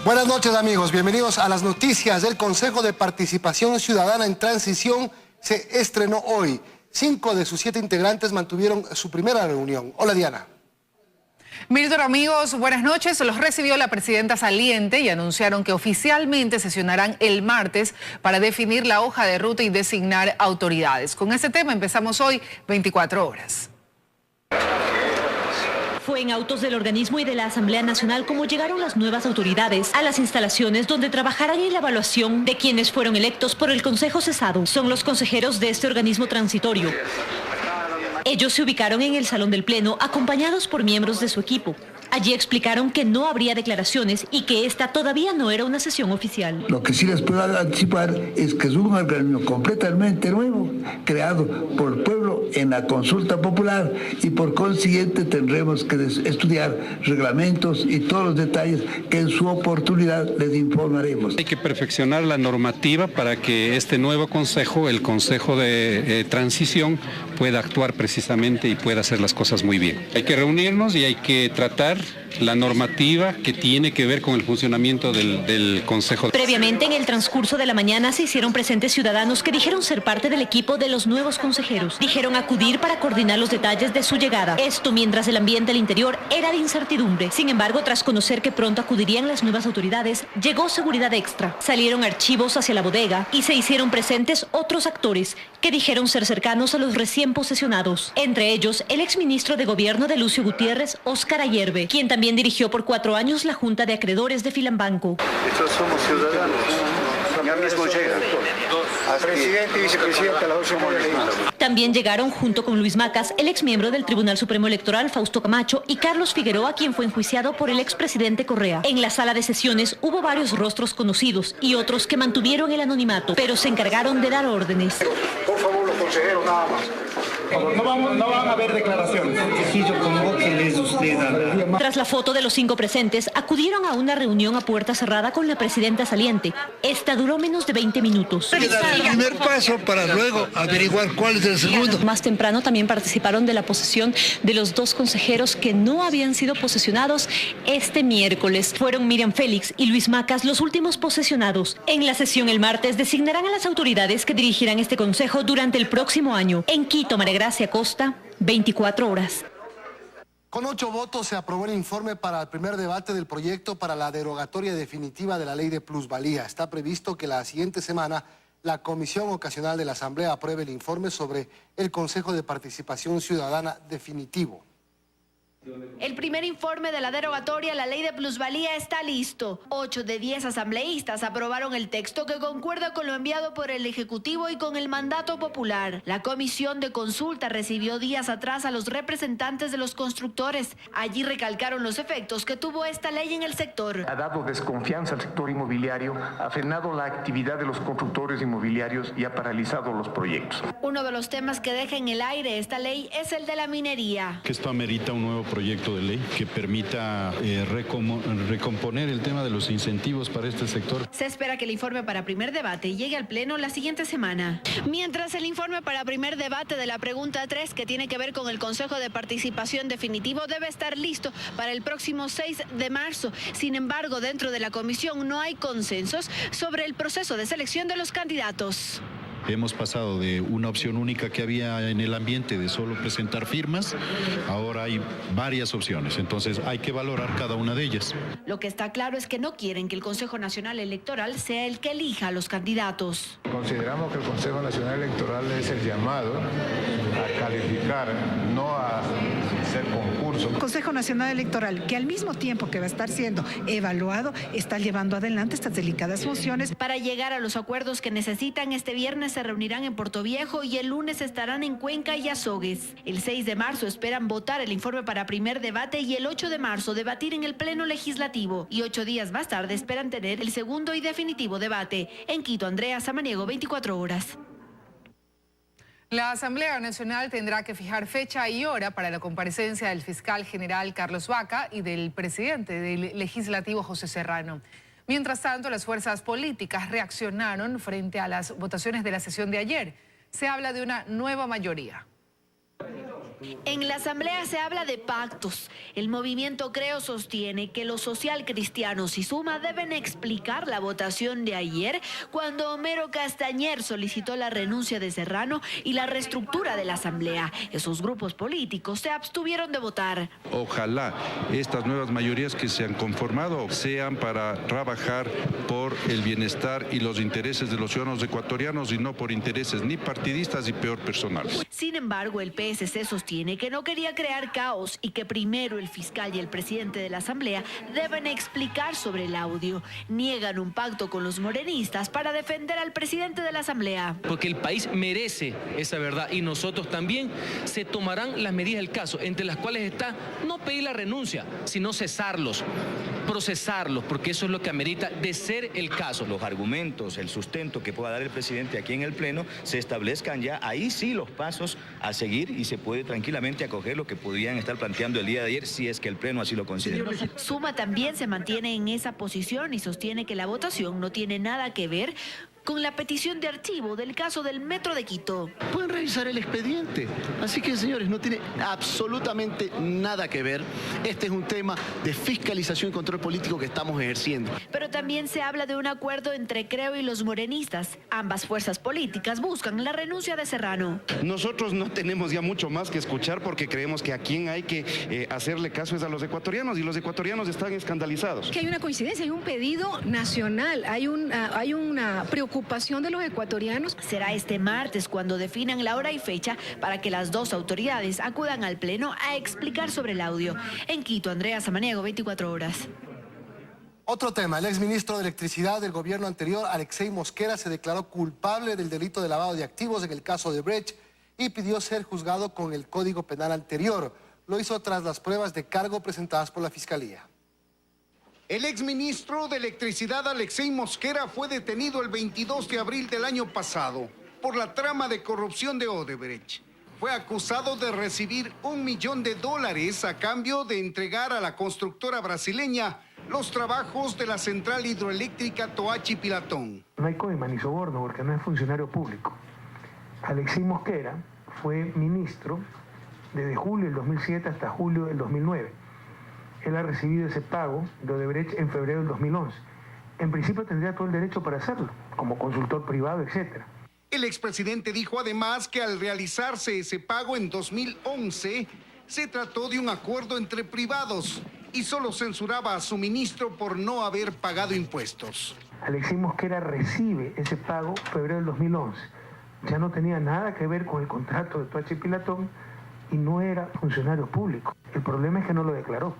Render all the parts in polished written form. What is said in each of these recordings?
Buenas noches, amigos. Bienvenidos a las noticias del Consejo de Participación Ciudadana en Transición. Se estrenó hoy. 5 de sus 7 integrantes mantuvieron su primera reunión. Hola, Diana. Milton, amigos, buenas noches. Los recibió la presidenta saliente y anunciaron que oficialmente sesionarán el martes para definir la hoja de ruta y designar autoridades. Con este tema empezamos hoy 24 horas. Fue en autos del organismo y de la Asamblea Nacional como llegaron las nuevas autoridades a las instalaciones donde trabajarán en la evaluación de quienes fueron electos por el Consejo cesado. Son los consejeros de este organismo transitorio. Ellos se ubicaron en el salón del Pleno acompañados por miembros de su equipo. Allí explicaron que no habría declaraciones y que esta todavía no era una sesión oficial. Lo que sí les puedo anticipar es que es un organismo completamente nuevo, creado por el pueblo en la consulta popular y por consiguiente tendremos que estudiar reglamentos y todos los detalles que en su oportunidad les informaremos. Hay que perfeccionar la normativa para que este nuevo consejo, el Consejo de Transición, pueda actuar precisamente y pueda hacer las cosas muy bien. Hay que reunirnos y hay que tratar la normativa que tiene que ver con el funcionamiento del Consejo. Previamente, en el transcurso de la mañana, se hicieron presentes ciudadanos que dijeron ser parte del equipo de los nuevos consejeros. Dijeron acudir para coordinar los detalles de su llegada. Esto mientras el ambiente al interior era de incertidumbre. Sin embargo, tras conocer que pronto acudirían las nuevas autoridades, llegó seguridad extra. Salieron archivos hacia la bodega y se hicieron presentes otros actores que dijeron ser cercanos a los recién posesionados. Entre ellos, el exministro de Gobierno de Lucio Gutiérrez, Óscar Ayerbe, quien también dirigió por 4 años la Junta de Acreedores de Filambanco. Estos somos ciudadanos. Ya mismo llegan. Presidente y vicepresidente a las 8:30. También llegaron junto con Luis Macas, el exmiembro del Tribunal Supremo Electoral, Fausto Camacho, y Carlos Figueroa, quien fue enjuiciado por el expresidente Correa. En la sala de sesiones hubo varios rostros conocidos y otros que mantuvieron el anonimato, pero se encargaron de dar órdenes. Por favor, los consejeros, nada más. No van a haber declaraciones. Sí, yo convóqueles usted a... Tras la foto de los 5 presentes, acudieron a una reunión a puerta cerrada con la presidenta saliente. Esta duró menos de 20 minutos. Hay que dar el primer paso para luego averiguar cuál es el segundo. Más temprano también participaron de la posesión de los 2 consejeros que no habían sido posesionados este miércoles. Fueron Miriam Félix y Luis Macas los últimos posesionados. En la sesión el martes designarán a las autoridades que dirigirán este consejo durante el próximo año. En Quito, María Gracia Costa, 24 horas. Con 8 votos se aprobó el informe para el primer debate del proyecto para la derogatoria definitiva de la ley de plusvalía. Está previsto que la siguiente semana la Comisión Ocasional de la Asamblea apruebe el informe sobre el Consejo de Participación Ciudadana definitivo. El primer informe de la derogatoria a la ley de plusvalía está listo. 8 de 10 asambleístas aprobaron el texto que concuerda con lo enviado por el Ejecutivo y con el mandato popular. La comisión de consulta recibió días atrás a los representantes de los constructores. Allí recalcaron los efectos que tuvo esta ley en el sector. Ha dado desconfianza al sector inmobiliario, ha frenado la actividad de los constructores inmobiliarios y ha paralizado los proyectos. Uno de los temas que deja en el aire esta ley es el de la minería. Que esto amerita un nuevo proyecto de ley que permita recomponer el tema de los incentivos para este sector. Se espera que el informe para primer debate llegue al Pleno la siguiente semana. Mientras el informe para primer debate de la pregunta 3, que tiene que ver con el Consejo de Participación definitivo, debe estar listo para el próximo 6 de marzo. Sin embargo, dentro de la comisión no hay consensos sobre el proceso de selección de los candidatos. Hemos pasado de una opción única que había en el ambiente de solo presentar firmas, ahora hay varias opciones, entonces hay que valorar cada una de ellas. Lo que está claro es que no quieren que el Consejo Nacional Electoral sea el que elija a los candidatos. Consideramos que el Consejo Nacional Electoral es el llamado a calificar, no a hacer concurso. El Consejo Nacional Electoral, que al mismo tiempo que va a estar siendo evaluado, está llevando adelante estas delicadas funciones. Para llegar a los acuerdos que necesitan, este viernes se reunirán en Portoviejo y el lunes estarán en Cuenca y Azogues. El 6 de marzo esperan votar el informe para primer debate y el 8 de marzo debatir en el Pleno Legislativo. Y 8 días más tarde esperan tener el segundo y definitivo debate. En Quito, Andrea Samaniego, 24 horas. La Asamblea Nacional tendrá que fijar fecha y hora para la comparecencia del fiscal general Carlos Vaca y del presidente del Legislativo José Serrano. Mientras tanto, las fuerzas políticas reaccionaron frente a las votaciones de la sesión de ayer. Se habla de una nueva mayoría. En la Asamblea se habla de pactos. El movimiento Creo sostiene que los socialcristianos y Suma deben explicar la votación de ayer cuando Homero Castañer solicitó la renuncia de Serrano y la reestructura de la Asamblea. Esos grupos políticos se abstuvieron de votar. Ojalá estas nuevas mayorías que se han conformado sean para trabajar por el bienestar y los intereses de los ciudadanos ecuatorianos y no por intereses ni partidistas y peor personales. Sin embargo, el PSC sostiene que no quería crear caos y que primero el fiscal y el presidente de la Asamblea deben explicar sobre el audio. Niegan un pacto con los morenistas para defender al presidente de la Asamblea. Porque el país merece esa verdad y nosotros también. Se tomarán las medidas del caso, entre las cuales está no pedir la renuncia, sino cesarlos, procesarlos, porque eso es lo que amerita de ser el caso. Los argumentos, el sustento que pueda dar el presidente aquí en el Pleno se establezcan ya, ahí sí los pasos a seguir y se puede tranquilamente acoger lo que podrían estar planteando el día de ayer si es que el Pleno así lo considera. Suma también se mantiene en esa posición y sostiene que la votación no tiene nada que ver con la petición de archivo del caso del Metro de Quito. Pueden revisar el expediente. Así que, señores, no tiene absolutamente nada que ver. Este es un tema de fiscalización y control político que estamos ejerciendo. Pero también se habla de un acuerdo entre Creo y los morenistas. Ambas fuerzas políticas buscan la renuncia de Serrano. Nosotros no tenemos ya mucho más que escuchar porque creemos que a quien hay que hacerle caso es a los ecuatorianos y los ecuatorianos están escandalizados. Que hay una coincidencia, hay un pedido nacional, hay una preocupación de los ecuatorianos. Será este martes cuando definan la hora y fecha para que las dos autoridades acudan al Pleno a explicar sobre el audio. En Quito, Andrea Samaniego, 24 horas. Otro tema, el exministro de Electricidad del gobierno anterior, Alexei Mosquera, se declaró culpable del delito de lavado de activos en el caso de Brecht y pidió ser juzgado con el Código Penal anterior. Lo hizo tras las pruebas de cargo presentadas por la Fiscalía. El exministro de Electricidad Alexei Mosquera fue detenido el 22 de abril del año pasado por la trama de corrupción de Odebrecht. Fue acusado de recibir $1 millón a cambio de entregar a la constructora brasileña los trabajos de la central hidroeléctrica Toachi Pilatón. No hay coima ni soborno porque no es funcionario público. Alexei Mosquera fue ministro desde julio del 2007 hasta julio del 2009. Él ha recibido ese pago de Odebrecht en febrero del 2011. En principio tendría todo el derecho para hacerlo, como consultor privado, etc. El expresidente dijo además que al realizarse ese pago en 2011, se trató de un acuerdo entre privados y solo censuraba a su ministro por no haber pagado impuestos. Alexei Mosquera recibe ese pago en febrero del 2011. Ya no tenía nada que ver con el contrato de Toachi Pilatón y no era funcionario público. El problema es que no lo declaró.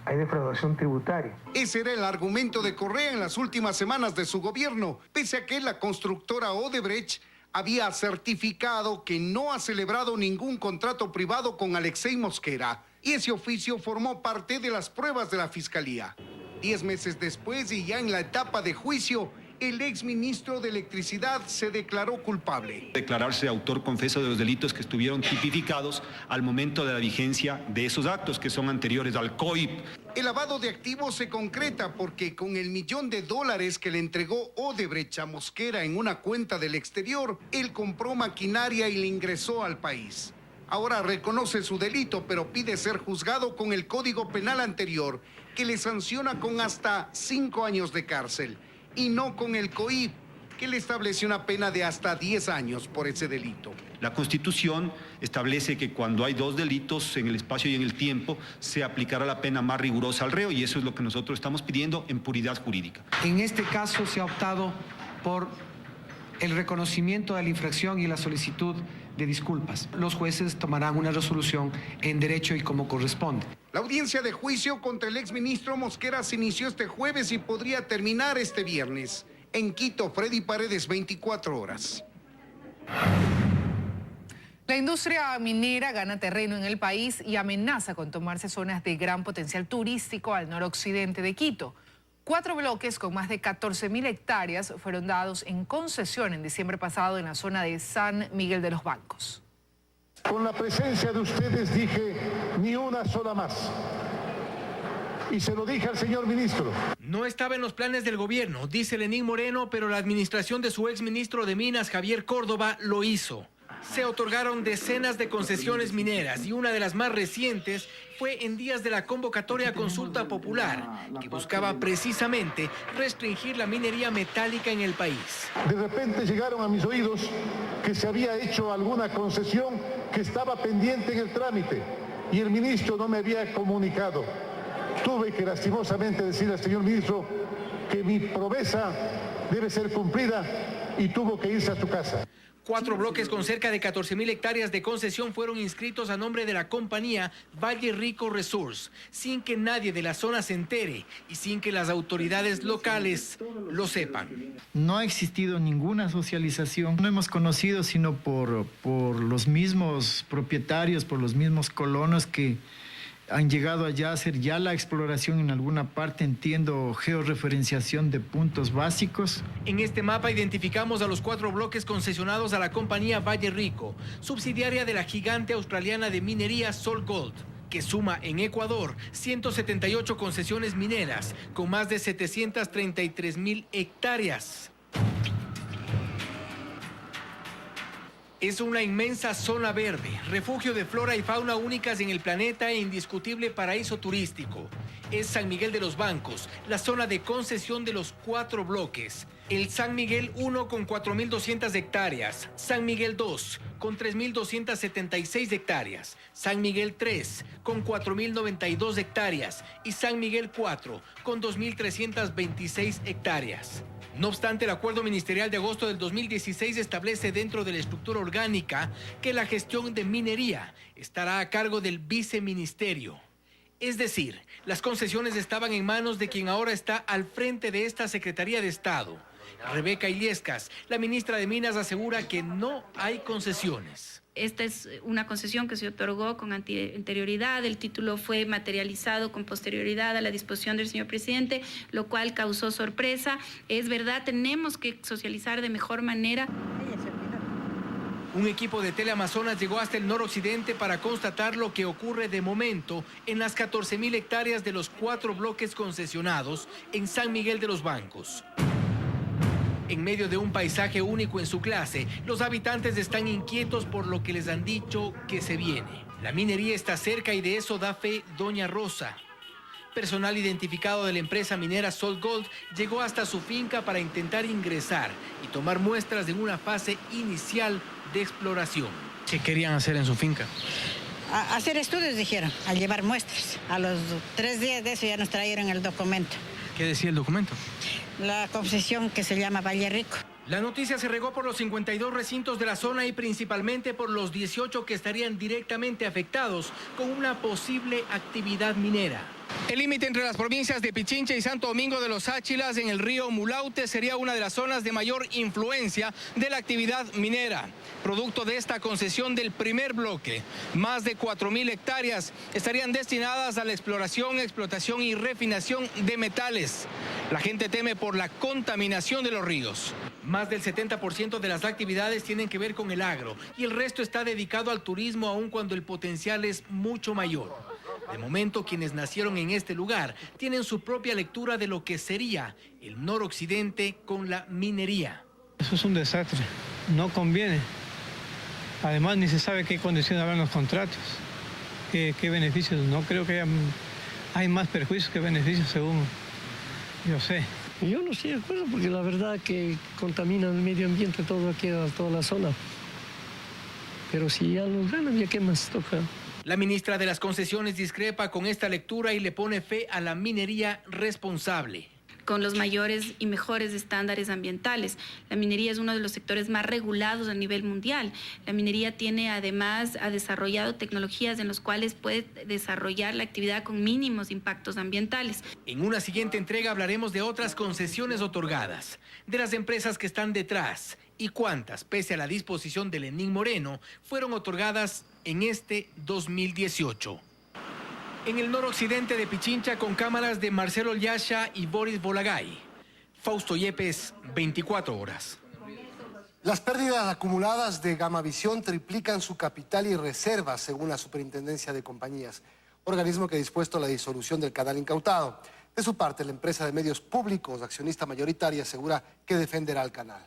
Hay defraudación tributaria. Ese era el argumento de Correa en las últimas semanas de su gobierno, pese a que la constructora Odebrecht había certificado que no ha celebrado ningún contrato privado con Alexei Mosquera, y ese oficio formó parte de las pruebas de la Fiscalía. 10 meses después y ya en la etapa de juicio, el exministro de Electricidad se declaró culpable. Declararse autor confeso de los delitos que estuvieron tipificados al momento de la vigencia de esos actos que son anteriores al COIP. El lavado de activos se concreta porque con el $1 millón que le entregó Odebrecht a Mosquera en una cuenta del exterior, él compró maquinaria y le ingresó al país. Ahora reconoce su delito, pero pide ser juzgado con el Código Penal anterior, que le sanciona con hasta 5 años de cárcel. Y no con el COIP, que le establece una pena de hasta 10 años por ese delito. La Constitución establece que cuando hay 2 delitos en el espacio y en el tiempo, se aplicará la pena más rigurosa al reo y eso es lo que nosotros estamos pidiendo en puridad jurídica. En este caso se ha optado por el reconocimiento de la infracción y la solicitud de disculpas. Los jueces tomarán una resolución en derecho y como corresponde. La audiencia de juicio contra el exministro Mosquera se inició este jueves y podría terminar este viernes. En Quito, Freddy Paredes, 24 horas. La industria minera gana terreno en el país y amenaza con tomarse zonas de gran potencial turístico al noroccidente de Quito. 4 bloques con más de 14.000 hectáreas fueron dados en concesión en diciembre pasado en la zona de San Miguel de los Bancos. Con la presencia de ustedes dije ni una sola más. Y se lo dije al señor ministro. No estaba en los planes del gobierno, dice Lenín Moreno, pero la administración de su exministro de Minas, Javier Córdoba, lo hizo. Se otorgaron decenas de concesiones mineras y una de las más recientes fue en días de la convocatoria a consulta popular, que buscaba precisamente restringir la minería metálica en el país. De repente llegaron a mis oídos que se había hecho alguna concesión que estaba pendiente en el trámite y el ministro no me había comunicado. Tuve que lastimosamente decirle al señor ministro que mi promesa debe ser cumplida y tuvo que irse a su casa. 4 bloques con cerca de 14.000 hectáreas de concesión fueron inscritos a nombre de la compañía Valle Rico Resource, sin que nadie de la zona se entere y sin que las autoridades locales lo sepan. No ha existido ninguna socialización, no hemos conocido sino por los mismos propietarios, por los mismos colonos que han llegado allá a hacer ya la exploración en alguna parte, entiendo, georreferenciación de puntos básicos. En este mapa identificamos a los 4 bloques concesionados a la compañía Valle Rico, subsidiaria de la gigante australiana de minería SolGold, que suma en Ecuador 178 concesiones mineras con más de 733.000 hectáreas. Es una inmensa zona verde, refugio de flora y fauna únicas en el planeta e indiscutible paraíso turístico. Es San Miguel de los Bancos, la zona de concesión de los 4 bloques. El San Miguel 1 con 4.200 hectáreas, San Miguel 2 con 3.276 hectáreas, San Miguel 3 con 4.092 hectáreas y San Miguel 4 con 2.326 hectáreas. No obstante, el acuerdo ministerial de agosto del 2016 establece dentro de la estructura orgánica que la gestión de minería estará a cargo del viceministerio. Es decir, las concesiones estaban en manos de quien ahora está al frente de esta Secretaría de Estado. Rebeca Illescas, la ministra de Minas, asegura que no hay concesiones. Esta es una concesión que se otorgó con anterioridad, el título fue materializado con posterioridad a la disposición del señor presidente, lo cual causó sorpresa. Es verdad, tenemos que socializar de mejor manera. Un equipo de Teleamazonas llegó hasta el noroccidente para constatar lo que ocurre de momento en las 14.000 hectáreas de los 4 bloques concesionados en San Miguel de los Bancos. En medio de un paisaje único en su clase, los habitantes están inquietos por lo que les han dicho que se viene. La minería está cerca y de eso da fe Doña Rosa. Personal identificado de la empresa minera SolGold llegó hasta su finca para intentar ingresar y tomar muestras en una fase inicial de exploración. ¿Qué querían hacer en su finca? Hacer estudios, dijeron, al llevar muestras. A los 3 días de eso ya nos trajeron el documento. ¿Qué decía el documento? La concesión que se llama Valle Rico. La noticia se regó por los 52 recintos de la zona y principalmente por los 18 que estarían directamente afectados con una posible actividad minera. El límite entre las provincias de Pichincha y Santo Domingo de los Áchilas en el río Mulaute sería una de las zonas de mayor influencia de la actividad minera. Producto de esta concesión del primer bloque, más de 4.000 hectáreas estarían destinadas a la exploración, explotación y refinación de metales. La gente teme por la contaminación de los ríos. Más del 70% de las actividades tienen que ver con el agro y el resto está dedicado al turismo, aun cuando el potencial es mucho mayor. De momento, quienes nacieron en este lugar tienen su propia lectura de lo que sería el noroccidente con la minería. Eso es un desastre, no conviene. Además, ni se sabe qué condiciones habrán los contratos, qué beneficios. No creo que hay más perjuicios que beneficios, según yo sé. Yo no estoy de acuerdo porque la verdad que contamina el medio ambiente todo aquí, toda la zona. Pero si ya los ganan, ¿ya qué más toca? La ministra de las Concesiones discrepa con esta lectura y le pone fe a la minería responsable. Con los mayores y mejores estándares ambientales. La minería es uno de los sectores más regulados a nivel mundial. La minería ha desarrollado tecnologías en las cuales puede desarrollar la actividad con mínimos impactos ambientales. En una siguiente entrega hablaremos de otras concesiones otorgadas, de las empresas que están detrás y cuántas, pese a la disposición de Lenín Moreno, fueron otorgadas en este 2018. En el noroccidente de Pichincha, con cámaras de Marcelo Yasha y Boris Bolagay. Fausto Yepes, 24 horas. Las pérdidas acumuladas de Gamavisión triplican su capital y reservas, según la Superintendencia de Compañías, organismo que ha dispuesto la disolución del canal incautado. De su parte, la empresa de medios públicos, accionista mayoritaria, asegura que defenderá el canal.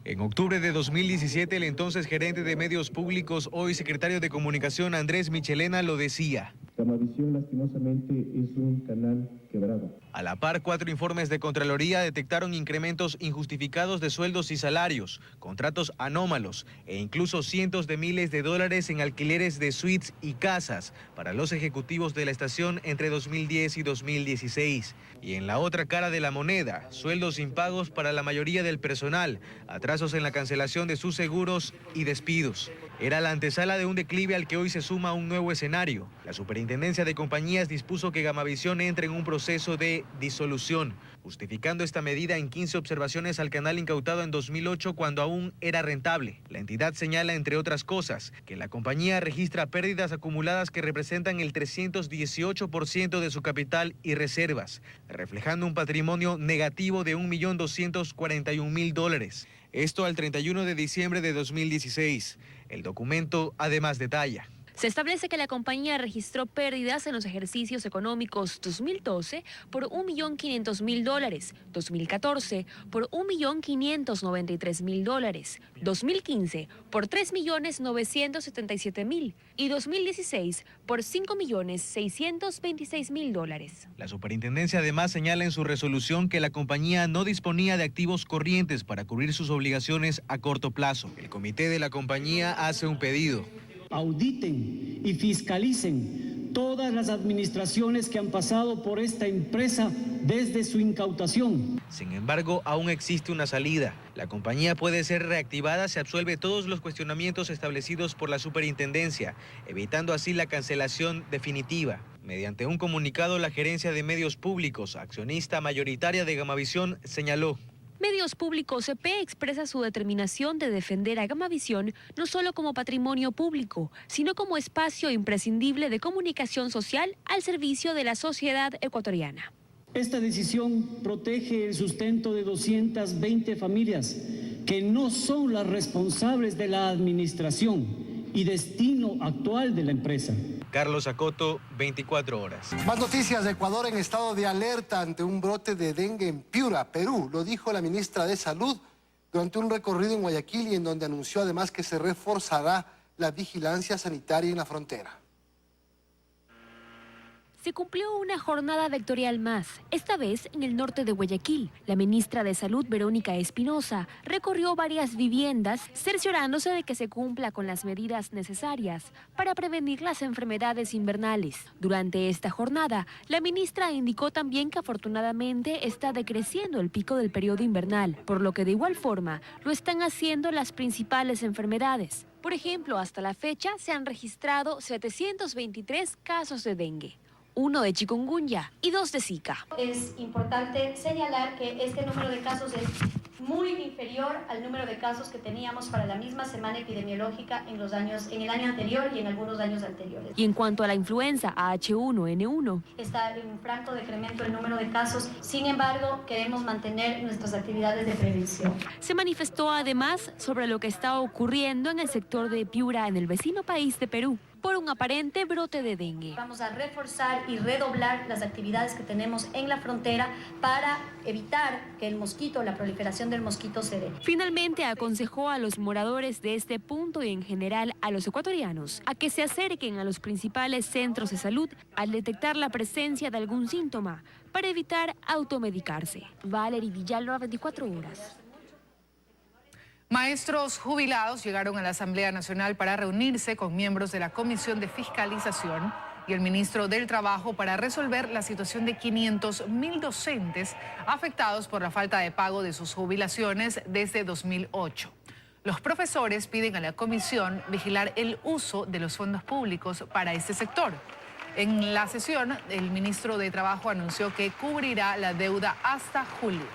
En octubre de 2017, el entonces gerente de medios públicos, hoy secretario de Comunicación, Andrés Michelena, lo decía. Gamavisión, lastimosamente, es un canal quebrado. A la par, 4 informes de Contraloría detectaron incrementos injustificados de sueldos y salarios, contratos anómalos e incluso cientos de miles de dólares en alquileres de suites y casas para los ejecutivos de la estación entre 2010 y 2016. Y en la otra cara de la moneda, sueldos impagos para la mayoría del personal, atrasos en la cancelación de sus seguros y despidos. Era la antesala de un declive al que hoy se suma un nuevo escenario. La Superintendencia de Compañías dispuso que Gamavisión entre en un proceso de disolución, justificando esta medida en 15 observaciones al canal incautado en 2008 cuando aún era rentable. La entidad señala, entre otras cosas, que la compañía registra pérdidas acumuladas que representan el 318% de su capital y reservas, reflejando un patrimonio negativo de $1.241.000. Esto al 31 de diciembre de 2016. El documento además detalla. Se establece que la compañía registró pérdidas en los ejercicios económicos 2012 por $1.500.000, 2014 por $1.593.000, 2015 por $3.977.000 y 2016 por $5.626.000. La superintendencia además señala en su resolución que la compañía no disponía de activos corrientes para cubrir sus obligaciones a corto plazo. El comité de la compañía hace un pedido. Auditen y fiscalicen todas las administraciones que han pasado por esta empresa desde su incautación. Sin embargo, aún existe una salida. La compañía puede ser reactivada si absuelve todos los cuestionamientos establecidos por la superintendencia, evitando así la cancelación definitiva. Mediante un comunicado, la Gerencia de Medios Públicos, accionista mayoritaria de Gamavisión, señaló: Medios Públicos CP expresa su determinación de defender a Gamavisión no solo como patrimonio público, sino como espacio imprescindible de comunicación social al servicio de la sociedad ecuatoriana. Esta decisión protege el sustento de 220 familias que no son las responsables de la administración y destino actual de la empresa. Carlos Acoto, 24 horas. Más noticias. De Ecuador en estado de alerta ante un brote de dengue en Piura, Perú. Lo dijo la ministra de Salud durante un recorrido en Guayaquil y en donde anunció además que se reforzará la vigilancia sanitaria en la frontera. Se cumplió una jornada vectorial más, esta vez en el norte de Guayaquil. La ministra de Salud, Verónica Espinosa, recorrió varias viviendas, cerciorándose de que se cumpla con las medidas necesarias para prevenir las enfermedades invernales. Durante esta jornada, la ministra indicó también que afortunadamente está decreciendo el pico del periodo invernal, por lo que de igual forma lo están haciendo las principales enfermedades. Por ejemplo, hasta la fecha se han registrado 723 casos de dengue, 1 de chikungunya y 2 de Zika. Es importante señalar que este número de casos es muy inferior al número de casos que teníamos para la misma semana epidemiológica en el año anterior y en algunos años anteriores. Y en cuanto a la influenza H1N1, está en franco decremento el número de casos, sin embargo, queremos mantener nuestras actividades de prevención. Se manifestó además sobre lo que está ocurriendo en el sector de Piura, en el vecino país de Perú, por un aparente brote de dengue. Vamos a reforzar y redoblar las actividades que tenemos en la frontera para evitar que el mosquito, la proliferación del mosquito se dé. Finalmente aconsejó a los moradores de este punto y en general a los ecuatorianos a que se acerquen a los principales centros de salud al detectar la presencia de algún síntoma para evitar automedicarse. Valery Villalba, 24 horas. Maestros jubilados llegaron a la Asamblea Nacional para reunirse con miembros de la Comisión de Fiscalización y el ministro del Trabajo para resolver la situación de 500.000 docentes afectados por la falta de pago de sus jubilaciones desde 2008. Los profesores piden a la comisión vigilar el uso de los fondos públicos para este sector. En la sesión, el ministro de Trabajo anunció que cubrirá la deuda hasta julio.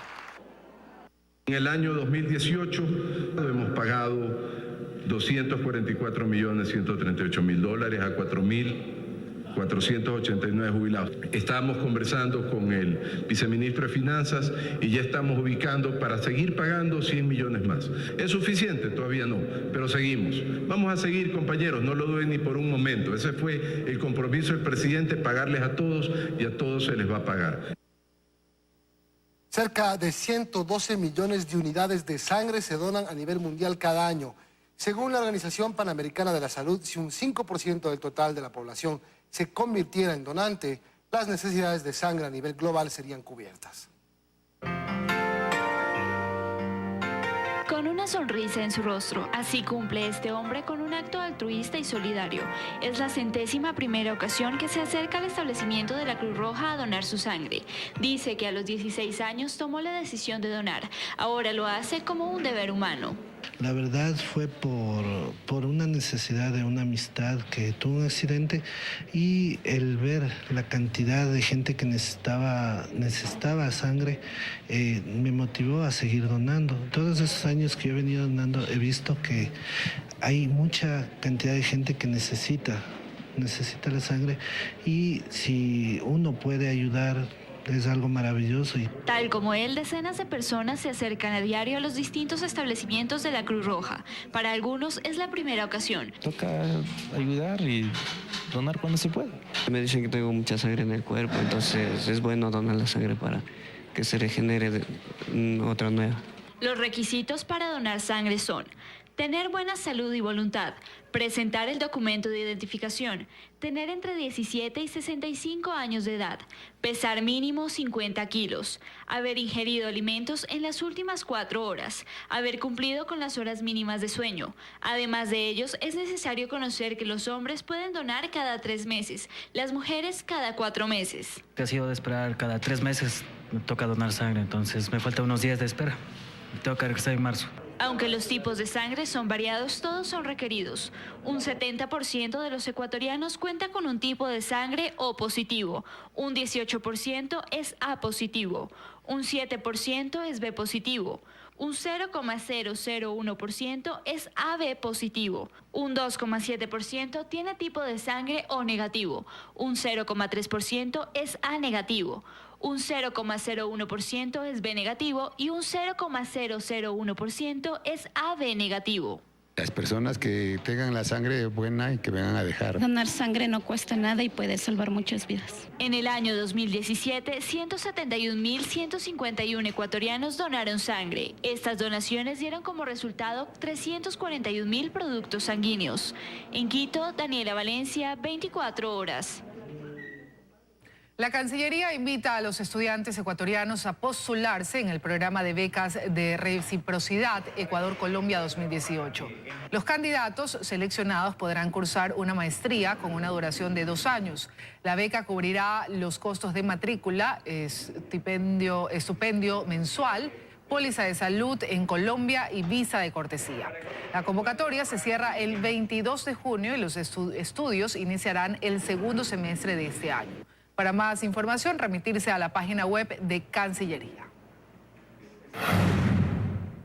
En el año 2018 hemos pagado $244.138.000 a 4.489 jubilados. Estábamos conversando con el viceministro de Finanzas y ya estamos ubicando para seguir pagando 100 millones más. ¿Es suficiente? Todavía no, pero seguimos. Vamos a seguir, compañeros, no lo duden ni por un momento. Ese fue el compromiso del presidente, pagarles a todos y a todos se les va a pagar. Cerca de 112 millones de unidades de sangre se donan a nivel mundial cada año. Según la Organización Panamericana de la Salud, si un 5% del total de la población se convirtiera en donante, las necesidades de sangre a nivel global serían cubiertas. Con una sonrisa en su rostro, así cumple este hombre con un acto altruista y solidario. Es la 101ª ocasión que se acerca al establecimiento de la Cruz Roja a donar su sangre. Dice que a los 16 años tomó la decisión de donar. Ahora lo hace como un deber humano. La verdad fue por una necesidad de una amistad que tuvo un accidente y el ver la cantidad de gente que necesitaba sangre me motivó a seguir donando. Todos esos años que yo he venido donando he visto que hay mucha cantidad de gente que necesita la sangre y si uno puede ayudar es algo maravilloso. Tal como él, decenas de personas se acercan a diario a los distintos establecimientos de la Cruz Roja. Para algunos es la primera ocasión. Toca ayudar y donar cuando se puede. Me dicen que tengo mucha sangre en el cuerpo, entonces es bueno donar la sangre para que se regenere otra nueva. Los requisitos para donar sangre son: tener buena salud y voluntad, presentar el documento de identificación, tener entre 17 y 65 años de edad, pesar mínimo 50 kilos, haber ingerido alimentos en las últimas 4 horas, haber cumplido con las horas mínimas de sueño. Además de ellos, es necesario conocer que los hombres pueden donar cada 3 meses, las mujeres cada 4 meses. Ha sido de esperar cada 3 meses, me toca donar sangre, entonces me faltan unos días de espera. Tengo que regresar en marzo. Aunque los tipos de sangre son variados, todos son requeridos. Un 70% de los ecuatorianos cuenta con un tipo de sangre O positivo, un 18% es A positivo, un 7% es B positivo, un 0,001% es AB positivo, un 2,7% tiene tipo de sangre O negativo, un 0,3% es A negativo, un 0,01% es B negativo y un 0,001% es AB negativo. Las personas que tengan la sangre buena y que vengan a dejar. Donar sangre no cuesta nada y puede salvar muchas vidas. En el año 2017, 171.151 ecuatorianos donaron sangre. Estas donaciones dieron como resultado 341.000 productos sanguíneos. En Quito, Daniela Valencia, 24 horas. La Cancillería invita a los estudiantes ecuatorianos a postularse en el programa de becas de reciprocidad Ecuador-Colombia 2018. Los candidatos seleccionados podrán cursar una maestría con una duración de 2 años. La beca cubrirá los costos de matrícula, estipendio mensual, póliza de salud en Colombia y visa de cortesía. La convocatoria se cierra el 22 de junio y los estudios iniciarán el segundo semestre de este año. Para más información, remitirse a la página web de Cancillería.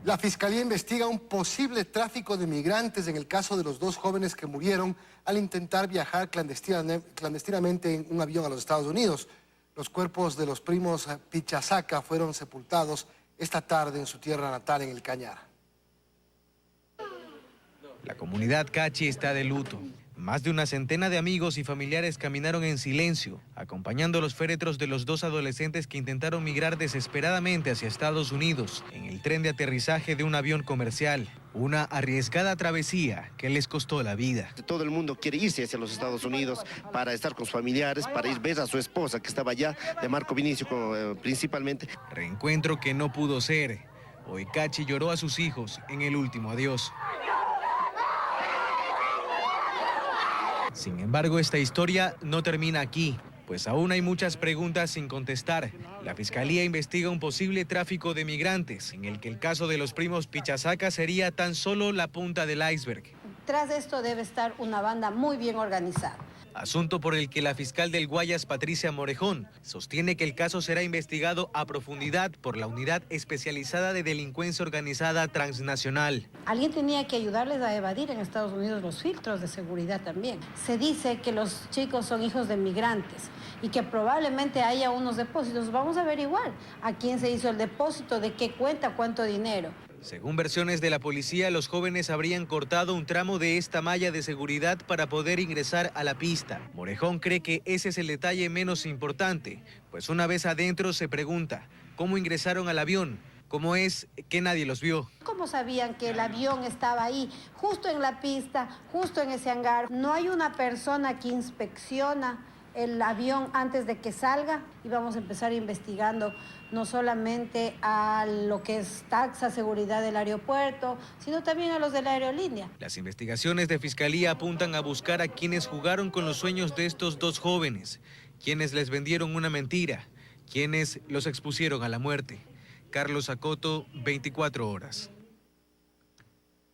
La Fiscalía investiga un posible tráfico de migrantes en el caso de los 2 jóvenes que murieron al intentar viajar clandestinamente en un avión a los Estados Unidos. Los cuerpos de los primos Pichasaca fueron sepultados esta tarde en su tierra natal, en el Cañar. La comunidad Cachi está de luto. Más de una centena de amigos y familiares caminaron en silencio, acompañando los féretros de los 2 adolescentes que intentaron migrar desesperadamente hacia Estados Unidos en el tren de aterrizaje de un avión comercial. Una arriesgada travesía que les costó la vida. Todo el mundo quiere irse hacia los Estados Unidos para estar con sus familiares, para ir a ver a su esposa que estaba allá, de Marco Vinicio principalmente. Reencuentro que no pudo ser. Hoy Cachi lloró a sus hijos en el último adiós. Sin embargo, esta historia no termina aquí, pues aún hay muchas preguntas sin contestar. La Fiscalía investiga un posible tráfico de migrantes, en el que el caso de los primos Pichasaca sería tan solo la punta del iceberg. Tras esto debe estar una banda muy bien organizada. Asunto por el que la fiscal del Guayas, Patricia Morejón, sostiene que el caso será investigado a profundidad por la Unidad Especializada de Delincuencia Organizada Transnacional. Alguien tenía que ayudarles a evadir en Estados Unidos los filtros de seguridad también. Se dice que los chicos son hijos de migrantes y que probablemente haya unos depósitos. Vamos a averiguar a quién se hizo el depósito, de qué cuenta, cuánto dinero. Según versiones de la policía, los jóvenes habrían cortado un tramo de esta malla de seguridad para poder ingresar a la pista. Morejón cree que ese es el detalle menos importante, pues una vez adentro se pregunta cómo ingresaron al avión, cómo es que nadie los vio. ¿Cómo sabían que el avión estaba ahí, justo en la pista, justo en ese hangar? No hay una persona que inspecciona el avión antes de que salga y vamos a empezar investigando no solamente a lo que es taxa, seguridad del aeropuerto, sino también a los de la aerolínea. Las investigaciones de Fiscalía apuntan a buscar a quienes jugaron con los sueños de estos dos jóvenes, quienes les vendieron una mentira, quienes los expusieron a la muerte. Carlos Acoto, 24 horas.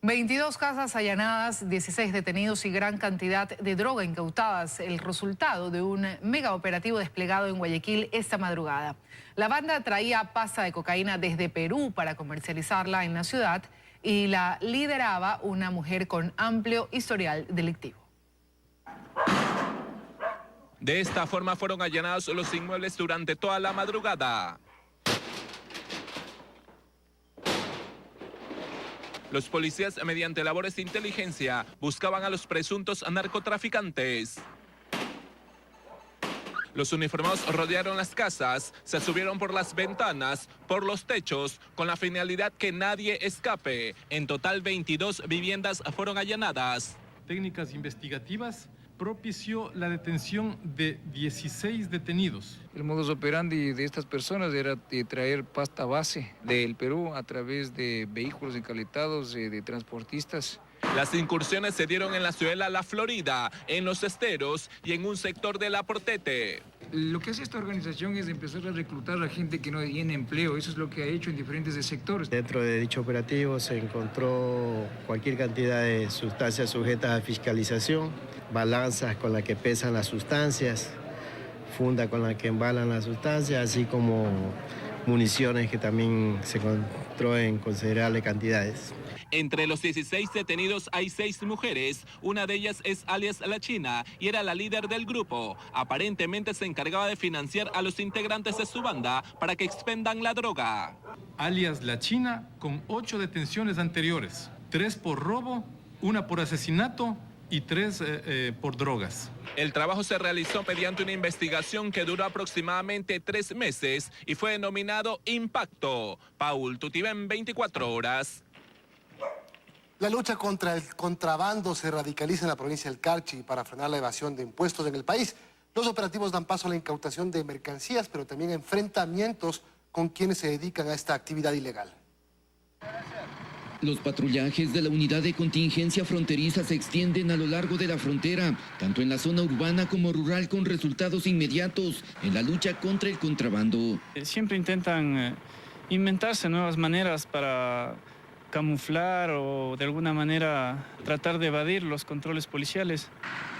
22 casas allanadas, 16 detenidos y gran cantidad de droga incautadas, el resultado de un mega operativo desplegado en Guayaquil esta madrugada. La banda traía pasta de cocaína desde Perú para comercializarla en la ciudad y la lideraba una mujer con amplio historial delictivo. De esta forma fueron allanados los inmuebles durante toda la madrugada. Los policías, mediante labores de inteligencia, buscaban a los presuntos narcotraficantes. Los uniformados rodearon las casas, se subieron por las ventanas, por los techos, con la finalidad que nadie escape. En total, 22 viviendas fueron allanadas. Técnicas investigativas propició la detención de 16 detenidos. El modus operandi de estas personas era traer pasta base del Perú a través de vehículos encaletados de transportistas. Las incursiones se dieron en la ciudad La Florida, en Los Esteros y en un sector de La Portete. Lo que hace esta organización es empezar a reclutar a gente que no tiene empleo. Eso es lo que ha hecho en diferentes sectores. Dentro de dicho operativo se encontró cualquier cantidad de sustancias sujetas a fiscalización, balanzas con las que pesan las sustancias, funda con la que embalan las sustancias, así como municiones que también se encontró en considerables cantidades. Entre los 16 detenidos hay 6 mujeres, una de ellas es alias La China y era la líder del grupo. Aparentemente se encargaba de financiar a los integrantes de su banda para que expendan la droga. Alias La China con 8 detenciones anteriores, 3 por robo, 1 por asesinato y 3 por drogas. El trabajo se realizó mediante una investigación que duró aproximadamente 3 meses y fue denominado Impacto. Paul Tutibén, 24 horas. La lucha contra el contrabando se radicaliza en la provincia del Carchi para frenar la evasión de impuestos en el país. Los operativos dan paso a la incautación de mercancías, pero también a enfrentamientos con quienes se dedican a esta actividad ilegal. Los patrullajes de la unidad de contingencia fronteriza se extienden a lo largo de la frontera, tanto en la zona urbana como rural, con resultados inmediatos en la lucha contra el contrabando. Siempre intentan inventarse nuevas maneras para camuflar o de alguna manera tratar de evadir los controles policiales.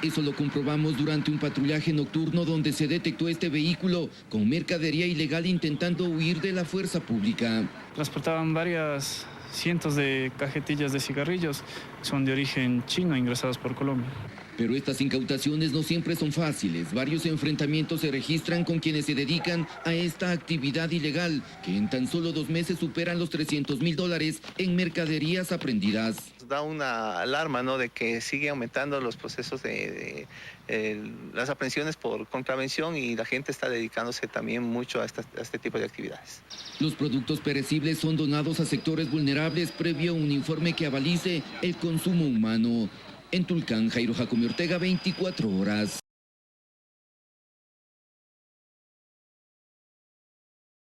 Eso lo comprobamos durante un patrullaje nocturno donde se detectó este vehículo con mercadería ilegal intentando huir de la fuerza pública. Transportaban varias cientos de cajetillas de cigarrillos, son de origen chino ingresados por Colombia. Pero estas incautaciones no siempre son fáciles. Varios enfrentamientos se registran con quienes se dedican a esta actividad ilegal, que en tan solo 2 meses superan los $300.000 en mercaderías aprendidas. Da una alarma, ¿no?, de que sigue aumentando los procesos de las aprehensiones por contravención y la gente está dedicándose también mucho a este tipo de actividades. Los productos perecibles son donados a sectores vulnerables previo a un informe que avalice el consumo humano. En Tulcán, Jairo Jacome Ortega, 24 horas.